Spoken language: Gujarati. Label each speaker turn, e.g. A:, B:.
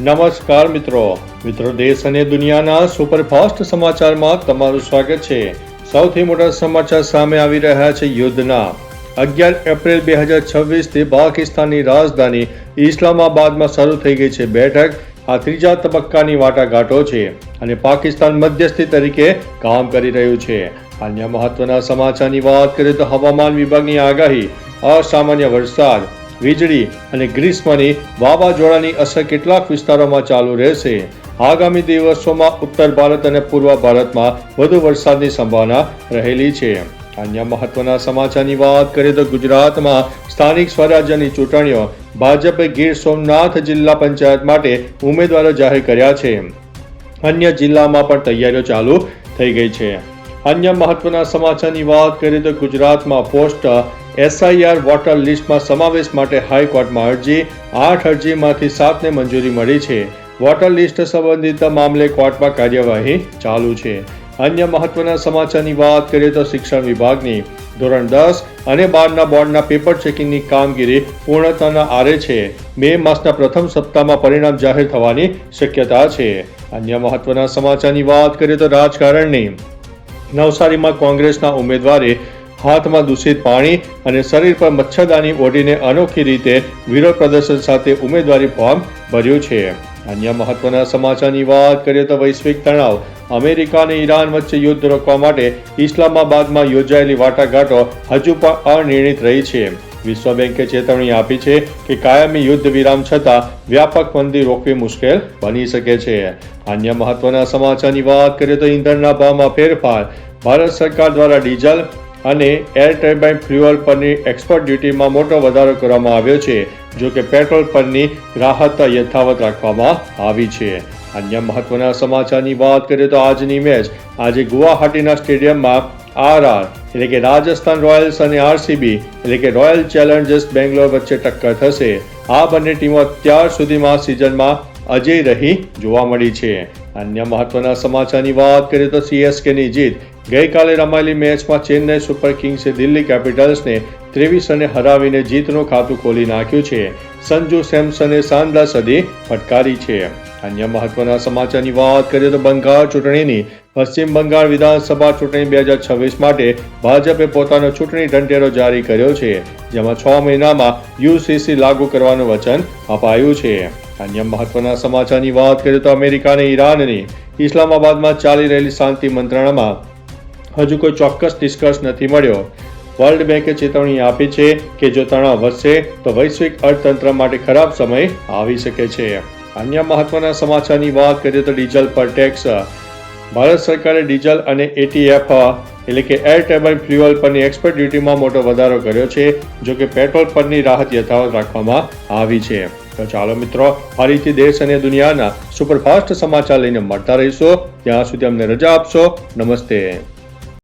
A: નમસ્કાર મિત્રો દેશ અને દુનિયાના સુપરફાસ્ટ સમાચારમાં તમારું સ્વાગત છે। સૌથી મોટા સમાચાર સામે આવી રહ્યા છે યુદ્ધના। 11 એપ્રિલ 2026 થી પાકિસ્તાનની રાજધાની ઇસ્લામાબાદમાં શરૂ થઈ ગઈ છે બેઠક। આ ત્રીજા તબક્કાની વાટાઘાટો છે અને પાકિસ્તાન મધ્યસ્થી તરીકે કામ કરી રહ્યું છે। અન્ય મહત્વના સમાચારની વાત કરીએ તો હવામાન વિભાગની આગાહી, અસામાન્ય વરસાદ, વીજળી અને ગ્રીષ્મની વાવાઝોડાની અસર કેટલાક વિસ્તારોમાં ચાલુ રહેશે। આગામી દિવસોમાં ઉત્તર ભારત અને પૂર્વ ભારતમાં વધુ વરસાદની સંભાવના રહેલી છે। અન્ય મહત્વના સમાચારની વાત કરીએ તો ગુજરાતમાં સ્થાનિક સ્વરાજ્યની ચૂંટણીઓ, ભાજપે ગીર સોમનાથ જિલ્લા પંચાયત માટે ઉમેદવારો જાહેર કર્યા છે। અન્ય જિલ્લામાં પણ તૈયારીઓ ચાલુ થઈ ગઈ છે। અન્ય મહત્વના સમાચારની વાત કરીએ તો ગુજરાતમાં પોસ્ટ SIR વોટર લિસ્ટમાં સમાવેશ માટે હાઈકોર્ટમાં અરજી, 8 અરજીમાંથી 7ને મંજૂરી મળી છે। વોટર લિસ્ટ સંબંધિત મામલે કોર્ટમાં કાર્યવાહી ચાલુ છે। અન્ય મહત્વના સમાચારની વાત કરીએ તો શિક્ષણ વિભાગની ધોરણ 10 અને 12ના બોર્ડના પેપર ચેકિંગની કામગીરી પૂર્ણતાના આરે છે। મે માસના પ્રથમ સપ્તાહમાં પરિણામ જાહેર થવાની શક્યતા છે। અન્ય મહત્વના સમાચારની વાત કરીએ તો રાજકારણની નવસારીમાં કોંગ્રેસના ઉમેદવારે હાથમાં દૂષિત પાણી અને શરીર પર મચ્છરદાની ઓઢીને અનોખી રીતે વિરોધ પ્રદર્શન સાથે ઉમેદવારી ફોર્મ ભર્યું છે। અન્ય મહત્વના સમાચારની વાત કરીએ તો વૈશ્વિક તણાવ, અમેરિકા અને ઈરાન વચ્ચે યુદ્ધ રોકવા માટે ઇસ્લામાબાદમાં યોજાયેલી વાટાઘાટો હજુ પણ અનિર્ણિત રહી છે। વિશ્વ બેંકે ચેતવણી આપી છે કે કાયમી યુદ્ધ વિરામ છતાં વ્યાપક મંદી રોકવી મુશ્કેલ બની શકે છે। અન્ય મહત્વના સમાચારની વાત કરીએ તો ઈંધણના ભાવમાં ફેરફાર, ભારત સરકાર દ્વારા ડીઝલ અને એર ટર્બાઇન ફ્યુઅલ પરની એક્સપોર્ટ ડ્યુટીમાં મોટો વધારો કરવામાં આવ્યો છે, જો કે પેટ્રોલ પરની રાહત યથાવત રાખવામાં આવી છે। અન્ય મહત્વના સમાચારની વાત કરીએ તો આજની મેચ આજે ગુવાહાટીના સ્ટેડિયમમાં RR એટલે કે રાજસ્થાન રોયલ્સ અને RCB એટલે કે રોયલ ચેલેન્જર્સ બેંગ્લોર વચ્ચે ટક્કર થશે। આ બંને ટીમો અત્યાર સુધીમાં સિઝનમાં અજેય રહી જોવા મળી છે। અન્ય મહત્વના સમાચારની વાત કરીએ તો CSKની જીત, ગઈકાલે રમાયેલી મેચમાં ચેન્નઈ સુપર કિંગ્સે દિલ્હી કેપિટલ્સને 23 રને હરાવીને જીતનું ખાતું ખોલી નાખ્યું છે। સંજુ સેમસને શાનદાર સદી ફટકારી છે। અન્ય મહત્વના સમાચારની વાત કરીએ તો બંગાળ ચૂંટણીની, પશ્ચિમ બંગાળ વિધાનસભા ચૂંટણી 2026 માટે ભાજપે પોતાનો ચૂંટણી ઢંઢેરો જારી કર્યો છે, જેમાં 6 મહિનામાં UCC લાગુ કરવાનું વચન અપાયું છે। અન્ય મહત્વના સમાચારની વાત કરીએ તો અમેરિકા અને ઈરાનની ઇસ્લામાબાદમાં ચાલી રહેલી શાંતિ મંત્રણામાં હજુ કોઈ ચોક્કસ નિષ્કર્ષ નથી મળ્યો। વર્લ્ડ બેંકે ચેતવણી આપી છે કે જો તણાવ વધશે તો વૈશ્વિક અર્થતંત્ર માટે ખરાબ સમય આવી શકે છે। અન્ય મહત્વના સમાચારની વાત કરીએ તો ડીઝલ પર ટેક્સ, ભારત સરકારે ડીઝલ અને ATF એટલે કે એર ટર્બાઇન ફ્યુઅલ પરની એક્સપોર્ટ ડ્યુટીમાં મોટો વધારો કર્યો છે, જો કે પેટ્રોલ પરની રાહત યથાવત રાખવામાં આવી છે। તો ચાલો મિત્રો, ફરીથી દેશ અને દુનિયાના સુપરફાસ્ટ સમાચાર લઈને મળતા રહીશું। ત્યાં સુધી અમને રજા આપશો। નમસ્તે।